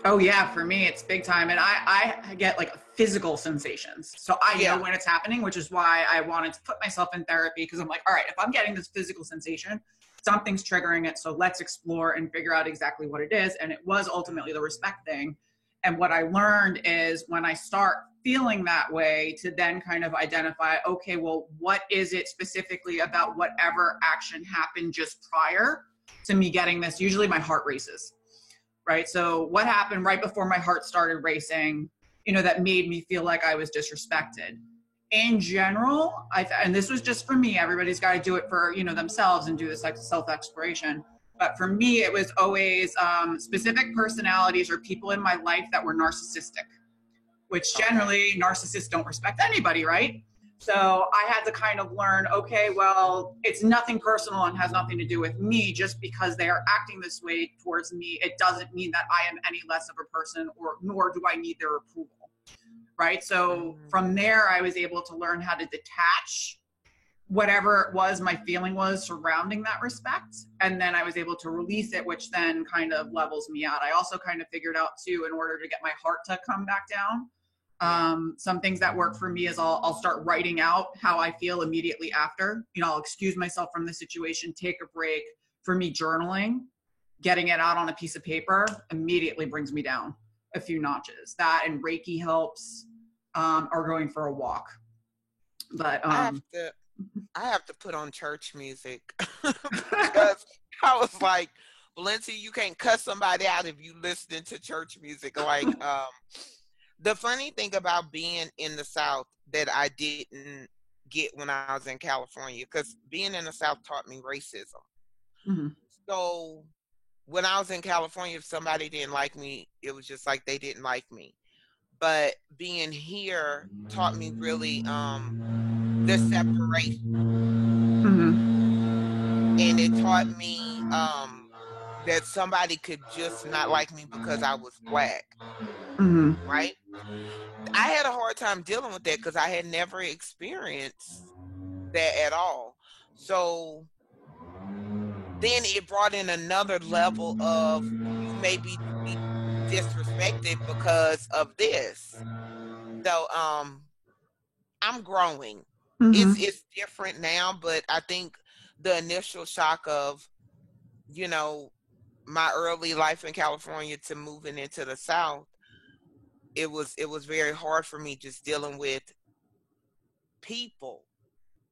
Oh yeah, for me it's big time, and I get like physical sensations, so I know when it's happening, which is why I wanted to put myself in therapy, because I'm like, all right, if I'm getting this physical sensation, something's triggering it, so let's explore and figure out exactly what it is. And it was ultimately the respect thing. And what I learned is when I start feeling that way, to then kind of identify, okay, well, what is it specifically about whatever action happened just prior to me getting this? Usually my heart races. Right. So what happened right before my heart started racing, you know, that made me feel like I was disrespected? In general, and this was just for me, everybody's got to do it for, you know, themselves and do this like self-exploration. But for me, it was always specific personalities or people in my life that were narcissistic, which generally narcissists don't respect anybody, right? So I had to kind of learn, okay, well, it's nothing personal and has nothing to do with me. Just because they are acting this way towards me, it doesn't mean that I am any less of a person, or nor do I need their approval, right? So from there, I was able to learn how to detach whatever it was my feeling was surrounding that respect. And then I was able to release it, which then kind of levels me out. I also kind of figured out too, in order to get my heart to come back down, some things that work for me is I'll start writing out how I feel immediately after. You know, I'll excuse myself from the situation, take a break. For me, journaling, getting it out on a piece of paper immediately brings me down a few notches. That and Reiki helps, or going for a walk. But I have to put on church music because I was like, Valencia, you can't cuss somebody out if you listening to church music. Like, the funny thing about being in the South that I didn't get when I was in California, because being in the South taught me racism. So when I was in California, if somebody didn't like me, it was just like they didn't like me. But being here taught me really the separation. And it taught me that somebody could just not like me because I was Black. Right? I had a hard time dealing with that because I had never experienced that at all. So then it brought in another level of, you may be disrespected because of this. So I'm growing. It's different now, but I think the initial shock of, you know, my early life in California to moving into the South, it was very hard for me just dealing with people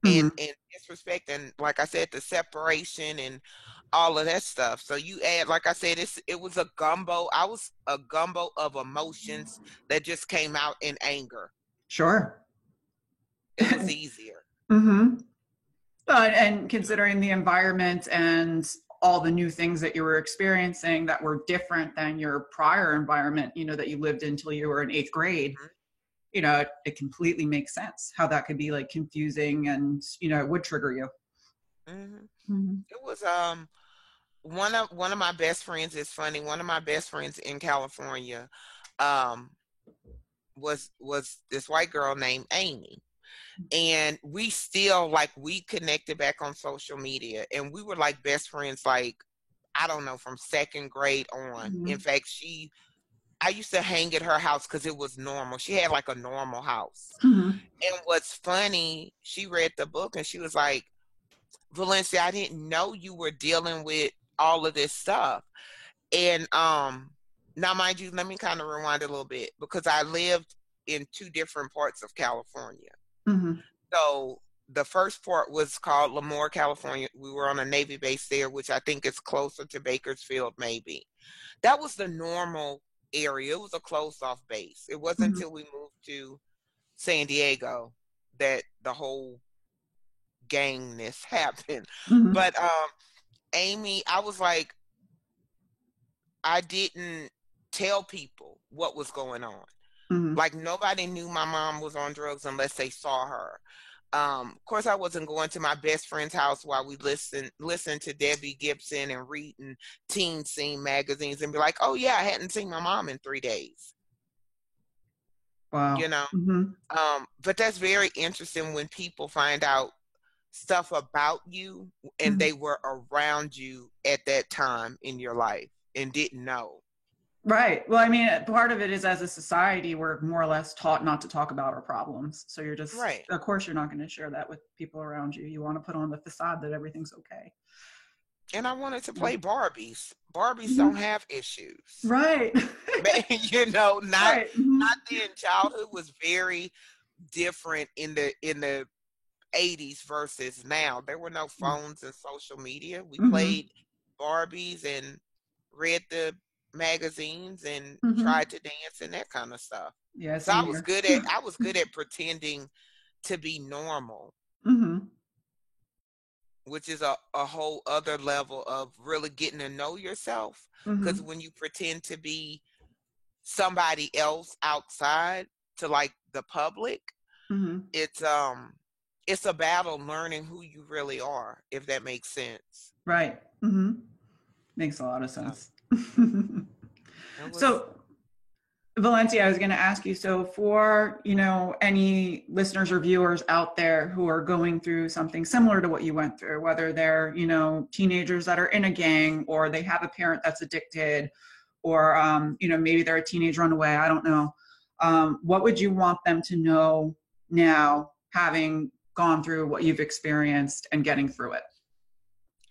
and disrespect, and like I said, the separation and all of that stuff. So you add, like I said, it was a gumbo. I was a gumbo of emotions that just came out in anger. Sure. It was easier. And considering the environment and all the new things that you were experiencing that were different than your prior environment, you know, that you lived in until you were in 8th grade, you know, it completely makes sense how that could be like confusing and, you know, it would trigger you. It was one of my best friends is funny. One of my best friends in California um was this white girl named Amy. And we still like we connected back on social media and we were like best friends like I don't know from 2nd grade on. In fact, I used to hang at her house because it was normal. She had like a normal house. And what's funny, she read the book and she was like, Valencia, I didn't know you were dealing with all of this stuff. And now mind you, let me kind of rewind a little bit because I lived in 2 different parts of California. So the first part was called Lemoore, California. We were on a Navy base there, which I think is closer to Bakersfield, maybe. That was the normal area. It was a closed off base. It wasn't until we moved to San Diego that the whole gangness happened. But Amy, I was like, I didn't tell people what was going on. Like nobody knew my mom was on drugs unless they saw her. Of course, I wasn't going to my best friend's house while we listen to Debbie Gibson and reading teen scene magazines and be like, oh yeah, I hadn't seen my mom in 3 days. Wow. You know? But that's very interesting when people find out stuff about you and they were around you at that time in your life and didn't know. Right. Well, I mean, part of it is as a society, we're more or less taught not to talk about our problems. So you're just, of course, you're not going to share that with people around you. You want to put on the facade that everything's okay. And I wanted to play Barbies. Barbies don't have issues. Right. You know, not then. Childhood was very different in the 80s versus now. There were no phones and social media. We played Barbies and read the magazines and tried to dance and that kind of stuff. Yeah, so I was good at pretending to be normal, which is a whole other level of really getting to know yourself. Because when you pretend to be somebody else outside to like the public, it's a battle learning who you really are, if that makes sense. Right. Makes a lot of sense. So Valencia, I was going to ask you, so for, you know, any listeners or viewers out there who are going through something similar to what you went through, whether they're, you know, teenagers that are in a gang or they have a parent that's addicted or, you know, maybe they're a teenage runaway, I don't know. What would you want them to know now, having gone through what you've experienced and getting through it?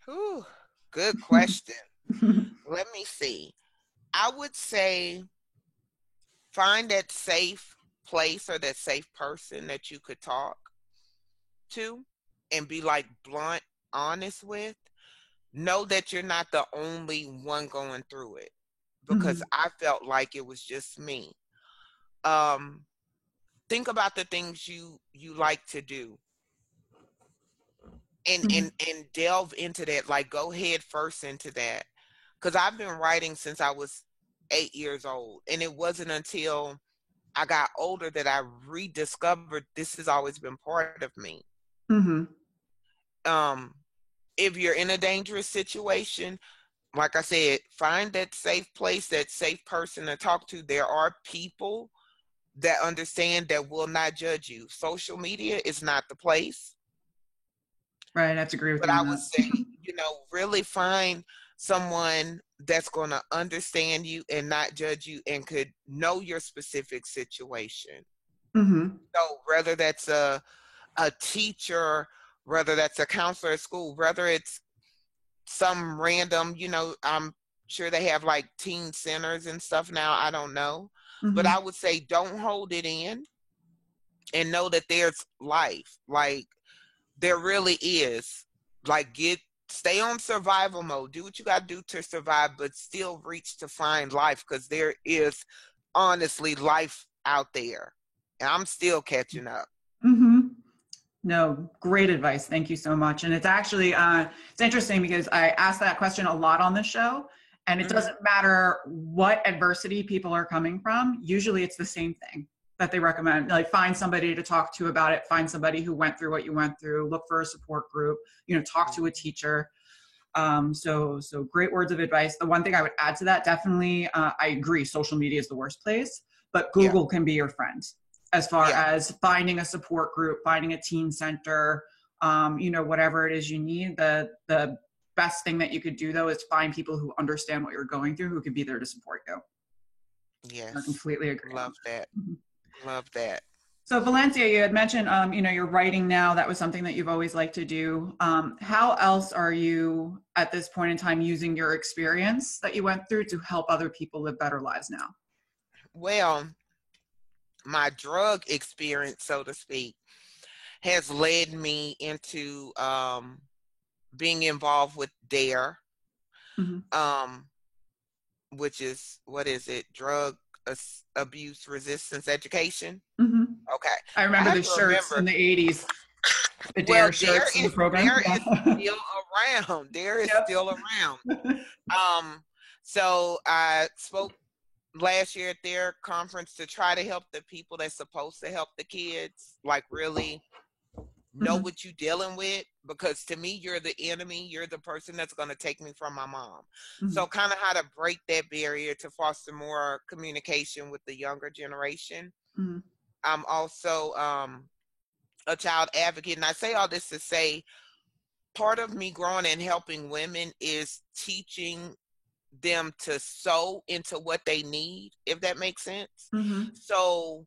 Ooh, good question. Let me see. I would say find that safe place or that safe person that you could talk to and be like blunt, honest with. Know that you're not the only one going through it because I felt like it was just me. Think about the things you like to do and delve into that, like go head first into that. Because I've been writing since I was 8 years old. And it wasn't until I got older that I rediscovered this has always been part of me. If you're in a dangerous situation, like I said, find that safe place, that safe person to talk to. There are people that understand, that will not judge you. Social media is not the place. Right, I have to agree with you. But I would say, you know, really find someone that's going to understand you and not judge you and could know your specific situation. So whether that's a teacher, whether that's a counselor at school, whether it's some random, you know, I'm sure they have like teen centers and stuff now. I don't know. But I would say don't hold it in and know that there's life. Like there really is. Like stay on survival mode. Do what you got to do to survive, but still reach to find life because there is honestly life out there. And I'm still catching up. No, great advice. Thank you so much. And it's actually, it's interesting because I ask that question a lot on the show, and it doesn't matter what adversity people are coming from. Usually it's the same thing that they recommend. Like, find somebody to talk to about it, find somebody who went through what you went through, look for a support group, talk to a teacher. So great words of advice. The one thing I would add to that, definitely, I agree, social media is the worst place, but Google can be your friend as far as finding a support group, finding a teen center, whatever it is you need. The best thing that you could do, though, is find people who understand what you're going through, who could be there to support you. Yes. I completely agree. Love that. Love that. So Valencia, you had mentioned, you're writing now. That was something that you've always liked to do. How else are you at this point in time using your experience that you went through to help other people live better lives now? Well, my drug experience, so to speak, has led me into being involved with DARE, which is, what is it? Drug Abuse Resistance Education. Okay. I remember the shirts in the 80s. The DARE shirts in the program. DARE is still around. DARE is still around. So I spoke last year at their conference to try to help the people that's supposed to help the kids, like, really know what you're dealing with, because to me, you're the enemy. You're the person that's going to take me from my mom. So kind of how to break that barrier to foster more communication with the younger generation. I'm also a child advocate, and I say all this to say, part of me growing and helping women is teaching them to sow into what they need, if that makes sense. So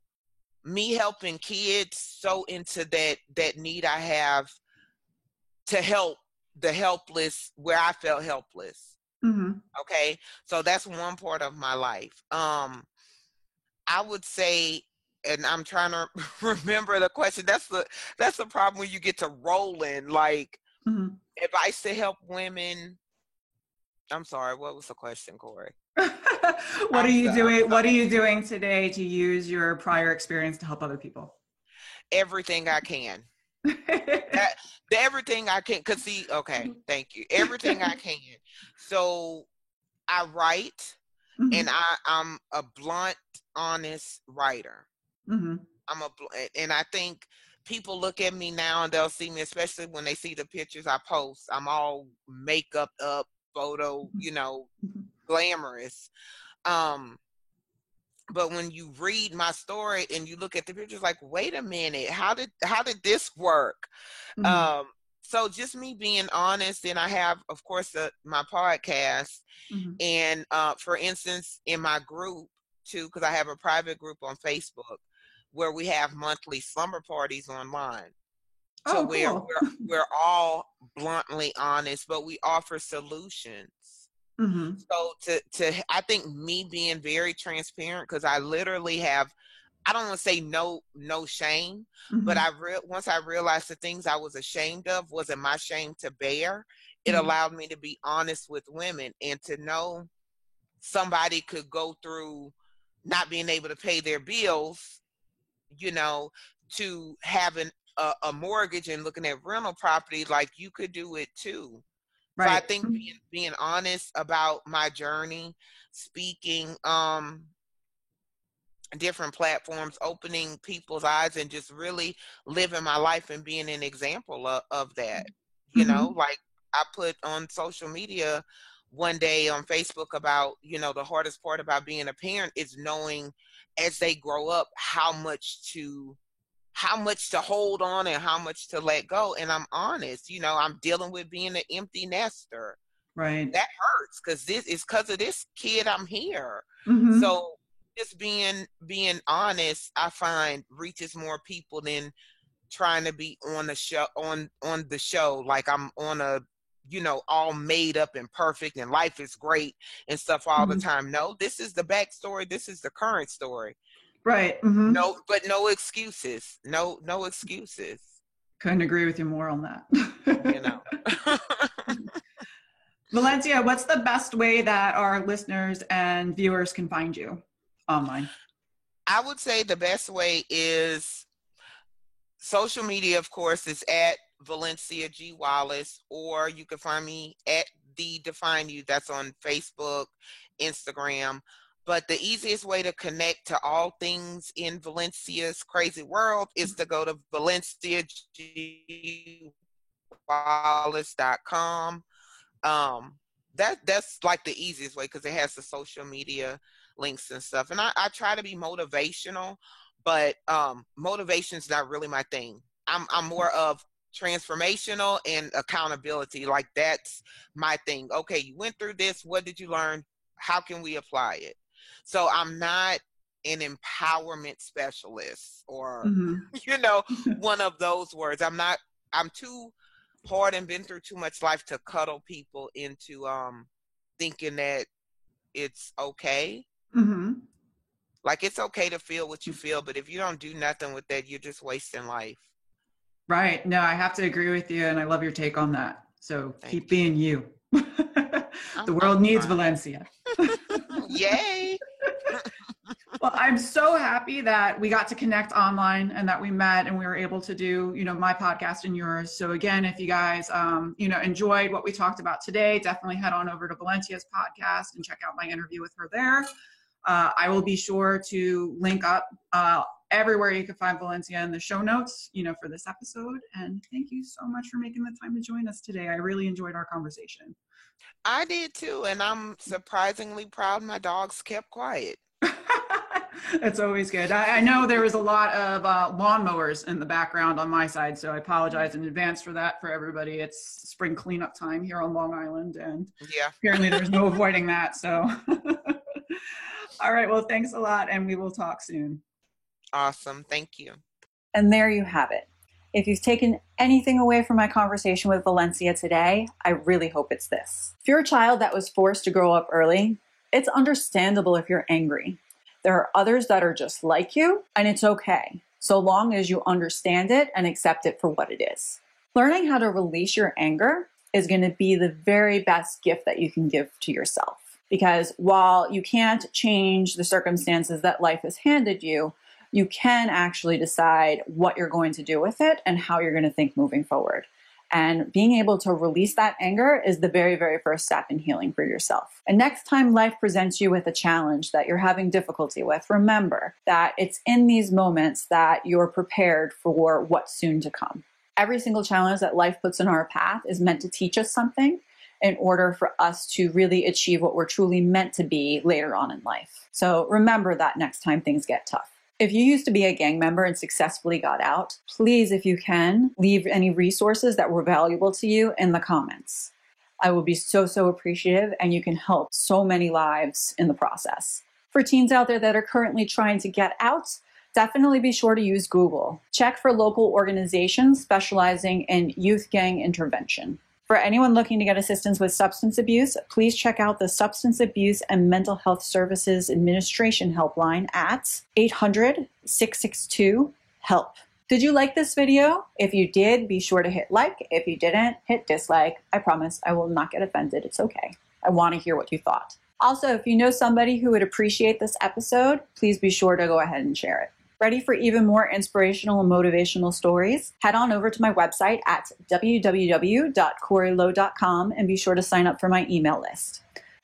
me helping kids sow into that need I have to help the helpless where I felt helpless. Okay, so that's one part of my life. I would say, and I'm trying to remember the question. That's the problem when you get to rolling. Like, advice to help women. I'm sorry, what was the question, Corey? What are you doing? What are you doing today to use your prior experience to help other people? Everything I can. Everything I can. Cause see, okay, thank you. Everything I can. So I write, and I'm a blunt, honest writer. And I think people look at me now and they'll see me, especially when they see the pictures I post. I'm all makeup up, photo, glamorous. But when you read my story and you look at the pictures, like, wait a minute, how did this work? So just me being honest, and I have, of course, my podcast, and for instance, in my group too, because I have a private group on Facebook where we have monthly slumber parties online. So cool. we're all bluntly honest, but we offer solutions. So I think me being very transparent, because I literally have, I don't want to say no shame, but once I realized the things I was ashamed of wasn't my shame to bear, it allowed me to be honest with women and to know somebody could go through not being able to pay their bills, to having a mortgage and looking at rental property, like you could do it too. Right. So I think being honest about my journey, speaking different platforms, opening people's eyes, and just really living my life and being an example of that. Like I put on social media one day on Facebook about, the hardest part about being a parent is knowing as they grow up how much to hold on and how much to let go. And I'm honest, I'm dealing with being an empty nester. Right. That hurts because this is because of this kid I'm here. So just being honest, I find reaches more people than trying to be on the show like I'm on a, all made up and perfect and life is great and stuff all the time. No, this is the backstory. This is the current story. Right. No, but no excuses. No excuses. Couldn't agree with you more on that. Valencia, what's the best way that our listeners and viewers can find you online? I would say the best way is Social media, of course, is at Valencia G. Wallace, or you can find me at The Define You. That's on Facebook, Instagram. But the easiest way to connect to all things in Valencia's crazy world is to go to valenciagwallace.com. That's like the easiest way because it has the social media links and stuff. And I try to be motivational, but motivation's not really my thing. I'm more of transformational and accountability. Like that's my thing. Okay, you went through this. What did you learn? How can we apply it? So I'm not an empowerment specialist or, one of those words. I'm too hard and been through too much life to cuddle people into thinking that it's okay. Like it's okay to feel what you feel, but if you don't do nothing with that, you're just wasting life. Right. No, I have to agree with you, and I love your take on that. So keep being you. The world needs Valencia. Yay. Well, I'm so happy that we got to connect online and that we met and we were able to do, my podcast and yours. So again, if you guys, enjoyed what we talked about today, definitely head on over to Valencia's podcast and check out my interview with her there. I will be sure to link up everywhere you can find Valencia in the show notes, for this episode. And thank you so much for making the time to join us today. I really enjoyed our conversation. I did too. And I'm surprisingly proud my dogs kept quiet. It's always good. I know there was a lot of lawnmowers in the background on my side, so I apologize in advance for that for everybody. It's spring cleanup time here on Long Island, and apparently there's no avoiding that. So, all right. Well, thanks a lot, and we will talk soon. Awesome. Thank you. And there you have it. If you've taken anything away from my conversation with Valencia today, I really hope it's this. If you're a child that was forced to grow up early, it's understandable if you're angry. There are others that are just like you, and it's okay, so long as you understand it and accept it for what it is. Learning how to release your anger is going to be the very best gift that you can give to yourself. Because while you can't change the circumstances that life has handed you, you can actually decide what you're going to do with it and how you're going to think moving forward. And being able to release that anger is the very, very first step in healing for yourself. And next time life presents you with a challenge that you're having difficulty with, remember that it's in these moments that you're prepared for what's soon to come. Every single challenge that life puts in our path is meant to teach us something in order for us to really achieve what we're truly meant to be later on in life. So remember that next time things get tough. If you used to be a gang member and successfully got out, please, if you can, leave any resources that were valuable to you in the comments. I will be so, so appreciative, and you can help so many lives in the process. For teens out there that are currently trying to get out, definitely be sure to use Google. Check for local organizations specializing in youth gang intervention. For anyone looking to get assistance with substance abuse, please check out the Substance Abuse and Mental Health Services Administration helpline at 800-662-HELP. Did you like this video? If you did, be sure to hit like. If you didn't, hit dislike. I promise I will not get offended. It's okay. I want to hear what you thought. Also, if you know somebody who would appreciate this episode, please be sure to go ahead and share it. Ready for even more inspirational and motivational stories? Head on over to my website at www.corilowe.com and be sure to sign up for my email list.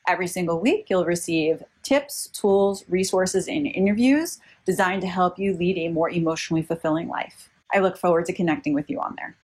Every single week, you'll receive tips, tools, resources, and interviews designed to help you lead a more emotionally fulfilling life. I look forward to connecting with you on there.